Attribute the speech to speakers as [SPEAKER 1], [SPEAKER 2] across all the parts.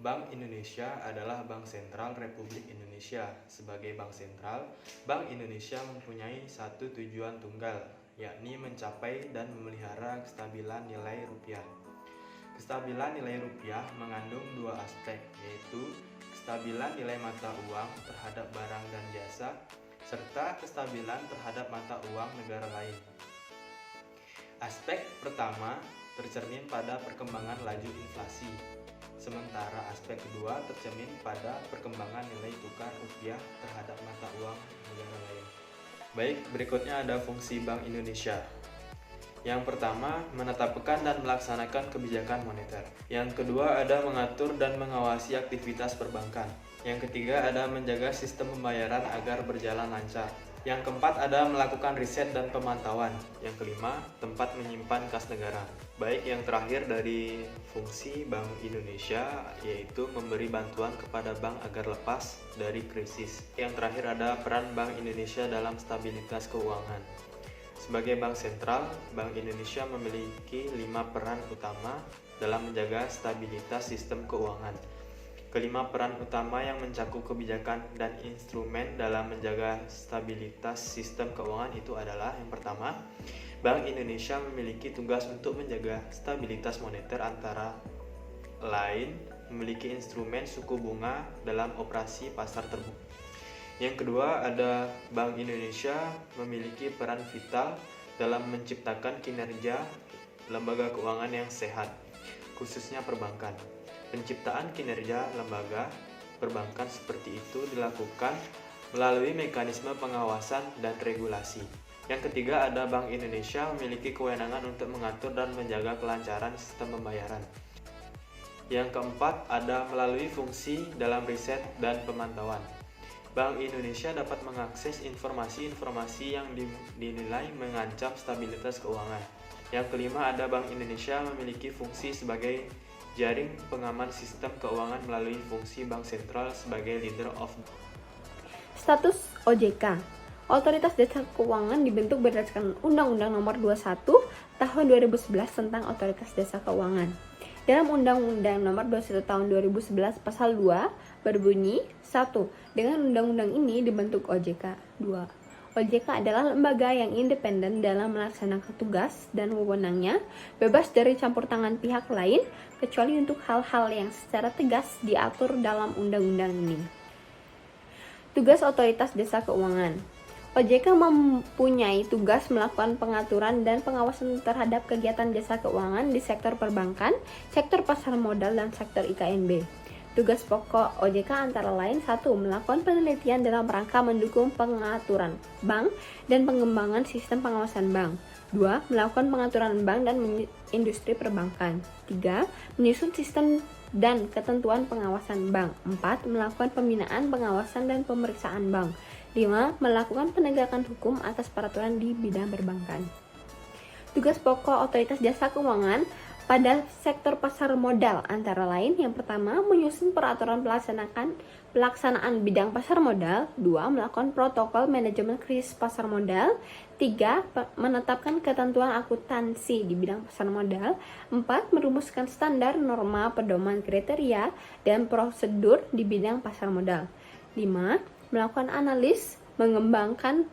[SPEAKER 1] Bank Indonesia adalah Bank Sentral Republik Indonesia. Sebagai bank sentral, Bank Indonesia mempunyai satu tujuan tunggal, yakni mencapai dan memelihara kestabilan nilai rupiah. Kestabilan nilai rupiah mengandung dua aspek, yaitu kestabilan nilai mata uang terhadap barang dan jasa, serta kestabilan terhadap mata uang negara lain. Aspek pertama tercermin pada perkembangan laju inflasi, sementara aspek kedua tercermin pada perkembangan nilai tukar rupiah terhadap mata uang negara lain. Baik, berikutnya ada fungsi Bank Indonesia. Yang pertama, menetapkan dan melaksanakan kebijakan moneter. Yang kedua, ada mengatur dan mengawasi aktivitas perbankan. Yang ketiga, ada menjaga sistem pembayaran agar berjalan lancar. Yang keempat, ada melakukan riset dan pemantauan. Yang kelima, tempat menyimpan kas negara. Baik, yang terakhir dari fungsi Bank Indonesia yaitu memberi bantuan kepada bank agar lepas dari krisis. Yang terakhir ada peran Bank Indonesia dalam stabilitas keuangan. Sebagai bank sentral, Bank Indonesia memiliki 5 peran utama dalam menjaga stabilitas sistem keuangan. Kelima peran utama yang mencakup kebijakan dan instrumen dalam menjaga stabilitas sistem keuangan itu adalah: yang pertama, Bank Indonesia memiliki tugas untuk menjaga stabilitas moneter, antara lain memiliki instrumen suku bunga dalam operasi pasar terbuka. Yang kedua, ada Bank Indonesia memiliki peran vital dalam menciptakan kinerja lembaga keuangan yang sehat, khususnya perbankan. Penciptaan kinerja lembaga perbankan seperti itu dilakukan melalui mekanisme pengawasan dan regulasi. Yang ketiga, ada Bank Indonesia memiliki kewenangan untuk mengatur dan menjaga kelancaran sistem pembayaran. Yang keempat, ada melalui fungsi dalam riset dan pemantauan. Bank Indonesia dapat mengakses informasi-informasi yang dinilai mengancam stabilitas keuangan. Yang kelima, ada Bank Indonesia memiliki fungsi sebagai jaring pengaman sistem keuangan melalui fungsi bank sentral sebagai leader of.
[SPEAKER 2] Status OJK. Otoritas Jasa Keuangan dibentuk berdasarkan Undang-Undang Nomor 21 Tahun 2011 tentang Otoritas Jasa Keuangan. Dalam Undang-Undang Nomor 21 Tahun 2011 Pasal 2 berbunyi: 1. Dengan undang-undang ini dibentuk OJK. 2. OJK adalah lembaga yang independen dalam melaksanakan tugas dan wewenangnya, bebas dari campur tangan pihak lain, kecuali untuk hal-hal yang secara tegas diatur dalam undang-undang ini. Tugas Otoritas Jasa Keuangan. OJK mempunyai tugas melakukan pengaturan dan pengawasan terhadap kegiatan jasa keuangan di sektor perbankan, sektor pasar modal, dan sektor IKNB. Tugas pokok OJK antara lain: 1. Melakukan penelitian dalam rangka mendukung pengaturan bank dan pengembangan sistem pengawasan bank. 2. Melakukan pengaturan bank dan industri perbankan. 3. Menyusun sistem dan ketentuan pengawasan bank. 4. Melakukan pembinaan, pengawasan, dan pemeriksaan bank. 5. Melakukan penegakan hukum atas peraturan di bidang perbankan. Tugas pokok Otoritas Jasa Keuangan pada sektor pasar modal antara lain: yang pertama, menyusun peraturan pelaksanaan bidang pasar modal. 2. Melakukan protokol manajemen krisis pasar modal. 3. Menetapkan ketentuan akuntansi di bidang pasar modal. 4. Merumuskan standar, norma, pedoman, kriteria, dan prosedur di bidang pasar modal. 5. Melakukan analis, pengembangan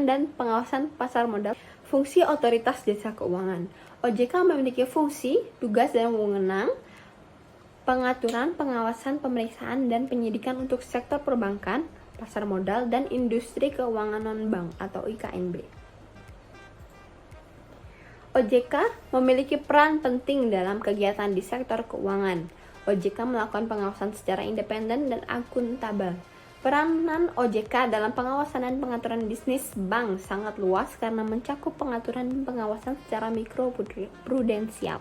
[SPEAKER 2] dan pengawasan pasar modal. Fungsi Otoritas Jasa Keuangan. OJK memiliki fungsi, tugas, dan wewenang pengaturan, pengawasan, pemeriksaan, dan penyidikan untuk sektor perbankan, pasar modal, dan industri keuangan non-bank atau IKNB. OJK memiliki peran penting dalam kegiatan di sektor keuangan. OJK melakukan pengawasan secara independen dan akuntabel. Peranan OJK dalam pengawasan dan pengaturan bisnis bank sangat luas karena mencakup pengaturan dan pengawasan secara mikroprudensial.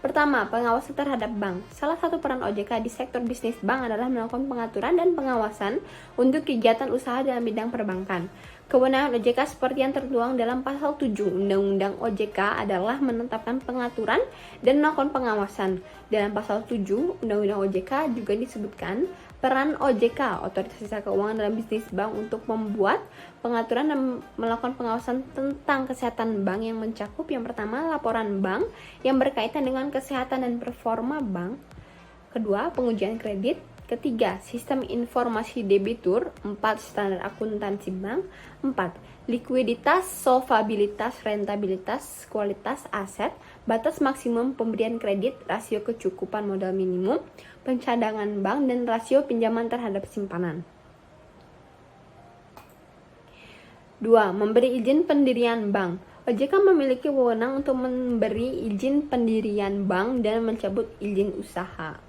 [SPEAKER 2] Pertama, pengawasan terhadap bank. Salah satu peran OJK di sektor bisnis bank adalah melakukan pengaturan dan pengawasan untuk kegiatan usaha dalam bidang perbankan. Kewenangan OJK seperti yang tertuang dalam Pasal 7 Undang-Undang OJK adalah menetapkan pengaturan dan melakukan pengawasan. Dalam Pasal 7 Undang-Undang OJK juga disebutkan Peran OJK, Otoritas Jasa Keuangan dalam bisnis bank, untuk membuat pengaturan dan melakukan pengawasan tentang kesehatan bank yang mencakup yang pertama, laporan bank yang berkaitan dengan kesehatan dan performa bank. Kedua, pengujian kredit. Ketiga, sistem informasi debitur. 4, standar akuntansi bank. 4, likuiditas, solvabilitas, rentabilitas, kualitas aset, batas maksimum pemberian kredit, rasio kecukupan modal minimum, pencadangan bank, dan rasio pinjaman terhadap simpanan. 2. Memberi izin pendirian bank. OJK memiliki wewenang untuk memberi izin pendirian bank dan mencabut izin usaha.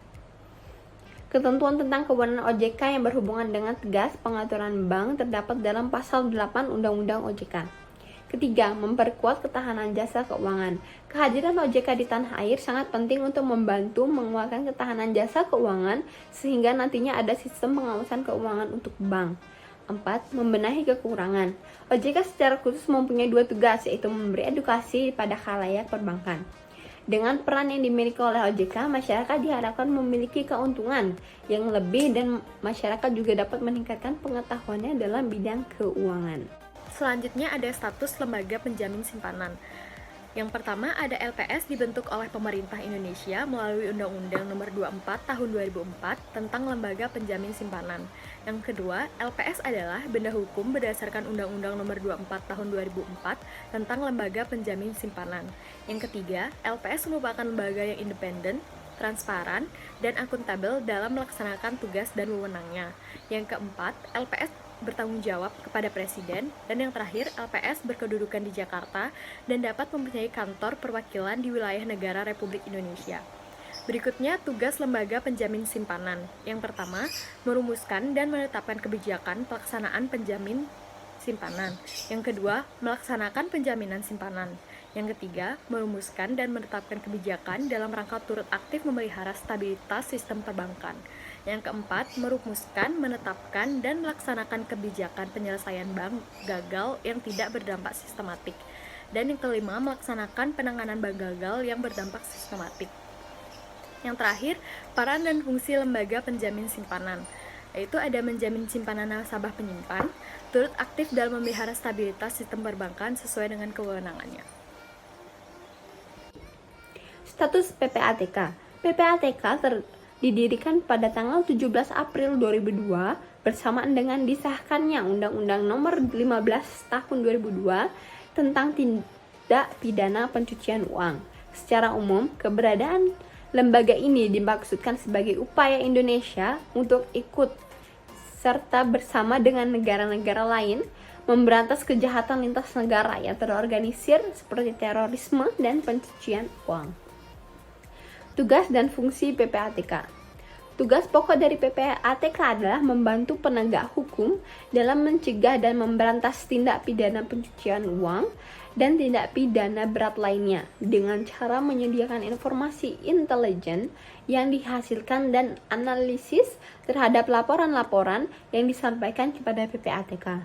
[SPEAKER 2] Ketentuan tentang kewenangan OJK yang berhubungan dengan tugas pengaturan bank terdapat dalam Pasal 8 Undang-Undang OJK. Ketiga, memperkuat ketahanan jasa keuangan. Kehadiran OJK di tanah air sangat penting untuk membantu menguatkan ketahanan jasa keuangan sehingga nantinya ada sistem pengawasan keuangan untuk bank. 4. Membenahi kekurangan. OJK secara khusus mempunyai 2 tugas, yaitu memberi edukasi pada khalayak perbankan. Dengan peran yang dimiliki oleh OJK, masyarakat diharapkan memiliki keuntungan yang lebih dan masyarakat juga dapat meningkatkan pengetahuannya dalam bidang keuangan.
[SPEAKER 3] Selanjutnya ada status lembaga penjamin simpanan. Yang pertama ada LPS, dibentuk oleh pemerintah Indonesia melalui Undang-Undang Nomor 24 Tahun 2004 tentang Lembaga Penjamin Simpanan. Yang kedua, LPS adalah benda hukum berdasarkan Undang-Undang Nomor 24 Tahun 2004 tentang Lembaga Penjamin Simpanan. Yang ketiga, LPS merupakan lembaga yang independen, transparan, dan akuntabel dalam melaksanakan tugas dan wewenangnya. Yang keempat, LPS bertanggung jawab kepada Presiden, dan yang terakhir, LPS berkedudukan di Jakarta dan dapat mempunyai kantor perwakilan di wilayah negara Republik Indonesia. Berikutnya, tugas lembaga penjamin simpanan. Yang pertama, merumuskan dan menetapkan kebijakan pelaksanaan penjamin simpanan. Yang kedua, melaksanakan penjaminan simpanan. Yang ketiga, merumuskan dan menetapkan kebijakan dalam rangka turut aktif memelihara stabilitas sistem perbankan. Yang keempat, merumuskan, menetapkan, dan melaksanakan kebijakan penyelesaian bank gagal yang tidak berdampak sistematik. Dan yang kelima, melaksanakan penanganan bank gagal yang berdampak sistematik. Yang terakhir, peran dan fungsi lembaga penjamin simpanan, yaitu ada menjamin simpanan nasabah penyimpan, turut aktif dalam memelihara stabilitas sistem perbankan sesuai dengan kewenangannya.
[SPEAKER 2] Status PPATK. PPATK didirikan pada tanggal 17 April 2002 bersamaan dengan disahkannya Undang-Undang Nomor 15 Tahun 2002 tentang tindak pidana pencucian uang. Secara umum, keberadaan lembaga ini dimaksudkan sebagai upaya Indonesia untuk ikut serta bersama dengan negara-negara lain memberantas kejahatan lintas negara yang terorganisir seperti terorisme dan pencucian uang. Tugas dan fungsi PPATK. Tugas pokok dari PPATK adalah membantu penegak hukum dalam mencegah dan memberantas tindak pidana pencucian uang dan tindak pidana berat lainnya dengan cara menyediakan informasi intelijen yang dihasilkan dan analisis terhadap laporan-laporan yang disampaikan kepada PPATK.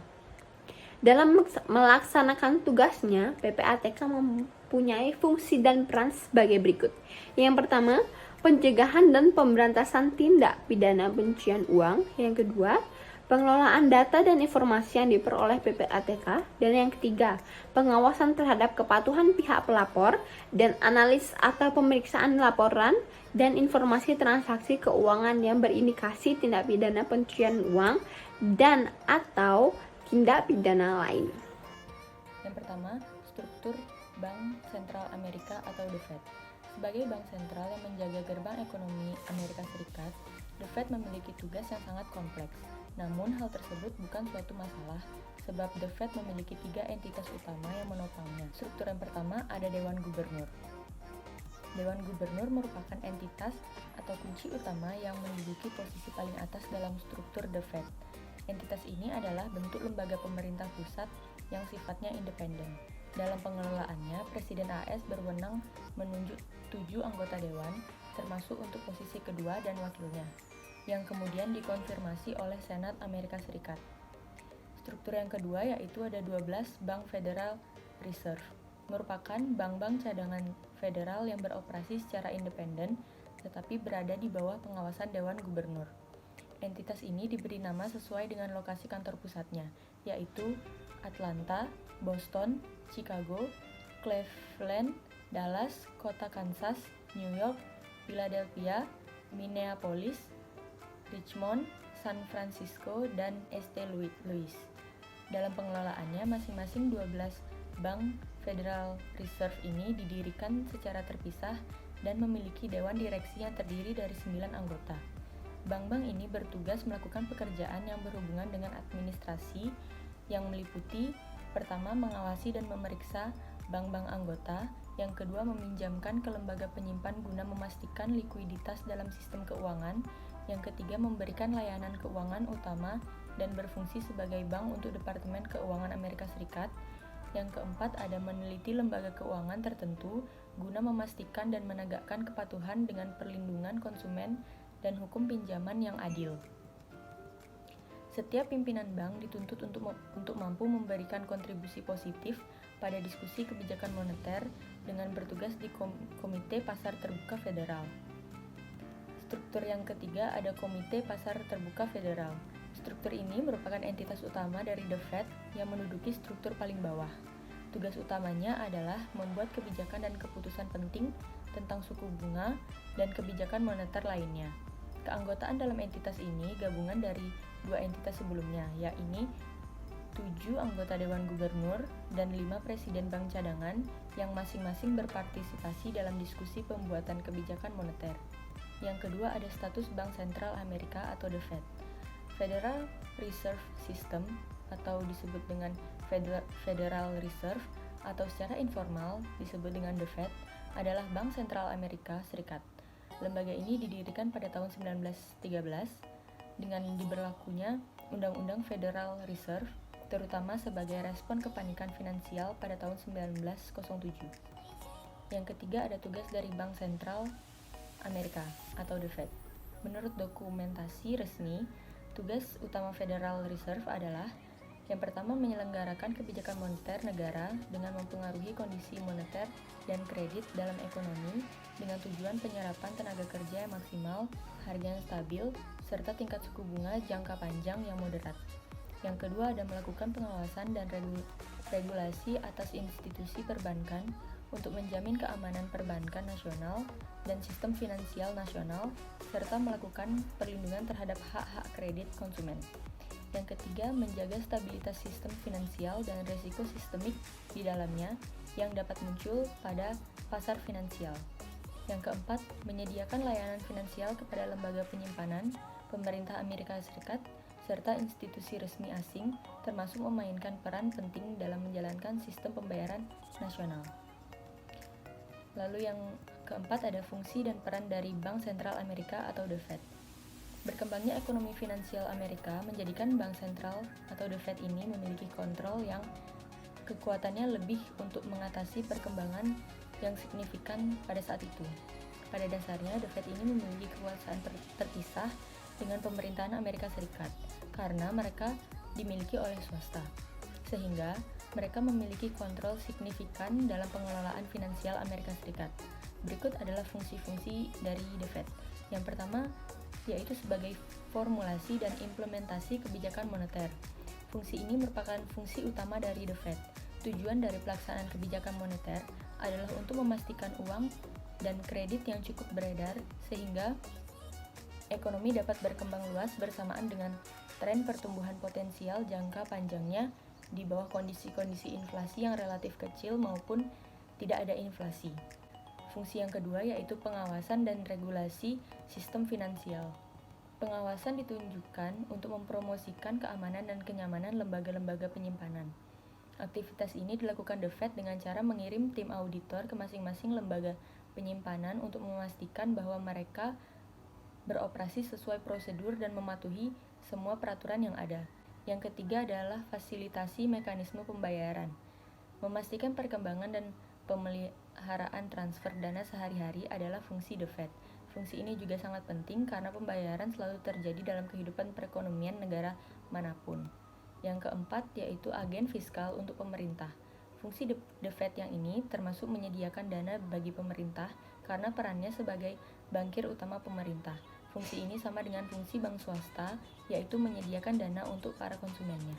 [SPEAKER 2] Dalam melaksanakan tugasnya, PPATK mempunyai fungsi dan peran sebagai berikut. Yang pertama, pencegahan dan pemberantasan tindak pidana pencucian uang. Yang kedua, pengelolaan data dan informasi yang diperoleh PPATK. Dan yang ketiga, pengawasan terhadap kepatuhan pihak pelapor dan analis atau pemeriksaan laporan dan informasi transaksi keuangan yang berindikasi tindak pidana pencucian uang dan atau tindak pidana lain.
[SPEAKER 4] Yang pertama, struktur Bank Sentral Amerika atau The Fed. Sebagai bank sentral yang menjaga gerbang ekonomi Amerika Serikat, The Fed memiliki tugas yang sangat kompleks. Namun, hal tersebut bukan suatu masalah, sebab The Fed memiliki 3 entitas utama yang menopangnya. Struktur yang pertama ada Dewan Gubernur. Dewan Gubernur merupakan entitas atau kunci utama yang menduduki posisi paling atas dalam struktur The Fed. Entitas ini adalah bentuk lembaga pemerintah pusat yang sifatnya independen. Dalam pengelolaannya, Presiden AS berwenang menunjuk 7 anggota dewan, termasuk untuk posisi kedua dan wakilnya, yang kemudian dikonfirmasi oleh Senat Amerika Serikat. Struktur yang kedua yaitu ada 12 Bank Federal Reserve, merupakan bank-bank cadangan federal yang beroperasi secara independen, tetapi berada di bawah pengawasan Dewan Gubernur. Entitas ini diberi nama sesuai dengan lokasi kantor pusatnya, yaitu Atlanta, Boston, Chicago, Cleveland, Dallas, Kota Kansas, New York, Philadelphia, Minneapolis, Richmond, San Francisco, dan St. Louis. Dalam pengelolaannya, masing-masing 12 Bank Federal Reserve ini didirikan secara terpisah dan memiliki dewan direksi yang terdiri dari 9 anggota. Bank-bank ini bertugas melakukan pekerjaan yang berhubungan dengan administrasi yang meliputi pertama, mengawasi dan memeriksa bank-bank anggota, yang kedua, meminjamkan ke lembaga penyimpan guna memastikan likuiditas dalam sistem keuangan, yang ketiga, memberikan layanan keuangan utama dan berfungsi sebagai bank untuk Departemen Keuangan Amerika Serikat, yang keempat, ada meneliti lembaga keuangan tertentu guna memastikan dan menegakkan kepatuhan dengan perlindungan konsumen dan hukum pinjaman yang adil. Setiap pimpinan bank dituntut untuk mampu memberikan kontribusi positif pada diskusi kebijakan moneter dengan bertugas di Komite Pasar Terbuka Federal. Struktur yang ketiga ada Komite Pasar Terbuka Federal. Struktur ini merupakan entitas utama dari The Fed yang menduduki struktur paling bawah. Tugas utamanya adalah membuat kebijakan dan keputusan penting tentang suku bunga dan kebijakan moneter lainnya. Keanggotaan dalam entitas ini gabungan dari 2 entitas sebelumnya, yaitu 7 anggota Dewan Gubernur dan 5 Presiden Bank Cadangan yang masing-masing berpartisipasi dalam diskusi pembuatan kebijakan moneter. Yang kedua ada status Bank Sentral Amerika atau The Fed. Federal Reserve System atau disebut dengan Federal Reserve atau secara informal disebut dengan The Fed adalah Bank Sentral Amerika Serikat. Lembaga ini didirikan pada tahun 1913 dengan diberlakunya Undang-Undang Federal Reserve, terutama sebagai respon kepanikan finansial pada tahun 1907. Yang ketiga ada tugas dari Bank Sentral Amerika atau The Fed. Menurut dokumentasi resmi, tugas utama Federal Reserve adalah yang pertama, menyelenggarakan kebijakan moneter negara dengan mempengaruhi kondisi moneter dan kredit dalam ekonomi dengan tujuan penyerapan tenaga kerja yang maksimal, harga yang stabil, serta tingkat suku bunga jangka panjang yang moderat. Yang kedua, ada melakukan pengawasan dan regulasi atas institusi perbankan untuk menjamin keamanan perbankan nasional dan sistem finansial nasional, serta melakukan perlindungan terhadap hak-hak kredit konsumen. Yang ketiga, menjaga stabilitas sistem finansial dan risiko sistemik di dalamnya yang dapat muncul pada pasar finansial. Yang keempat, menyediakan layanan finansial kepada lembaga penyimpanan, pemerintah Amerika Serikat, serta institusi resmi asing, termasuk memainkan peran penting dalam menjalankan sistem pembayaran nasional. Lalu yang keempat ada fungsi dan peran dari Bank Sentral Amerika atau The Fed. Berkembangnya ekonomi finansial Amerika menjadikan Bank Sentral atau The Fed ini memiliki kontrol yang kekuatannya lebih untuk mengatasi perkembangan yang signifikan pada saat itu. Pada dasarnya, The Fed ini memiliki kekuasaan terpisah dengan pemerintahan Amerika Serikat karena mereka dimiliki oleh swasta, sehingga mereka memiliki kontrol signifikan dalam pengelolaan finansial Amerika Serikat. Berikut adalah fungsi-fungsi dari The Fed. Yang pertama, yaitu sebagai formulasi dan implementasi kebijakan moneter. Fungsi ini merupakan fungsi utama dari The Fed. Tujuan dari pelaksanaan kebijakan moneter adalah untuk memastikan uang dan kredit yang cukup beredar sehingga ekonomi dapat berkembang luas bersamaan dengan tren pertumbuhan potensial jangka panjangnya di bawah kondisi-kondisi inflasi yang relatif kecil maupun tidak ada inflasi. Fungsi yang kedua yaitu pengawasan dan regulasi sistem finansial. Pengawasan ditunjukkan untuk mempromosikan keamanan dan kenyamanan lembaga-lembaga penyimpanan. Aktivitas ini dilakukan The Fed dengan cara mengirim tim auditor ke masing-masing lembaga penyimpanan untuk memastikan bahwa mereka beroperasi sesuai prosedur dan mematuhi semua peraturan yang ada. Yang ketiga adalah fasilitasi mekanisme pembayaran. Memastikan perkembangan dan pemeliharaan transfer dana sehari-hari adalah fungsi The Fed. Fungsi ini juga sangat penting karena pembayaran selalu terjadi dalam kehidupan perekonomian negara manapun. Yang keempat yaitu agen fiskal untuk pemerintah. Fungsi The Fed yang ini termasuk menyediakan dana bagi pemerintah karena perannya sebagai bankir utama pemerintah. Fungsi ini sama dengan fungsi bank swasta, yaitu menyediakan dana untuk para konsumennya.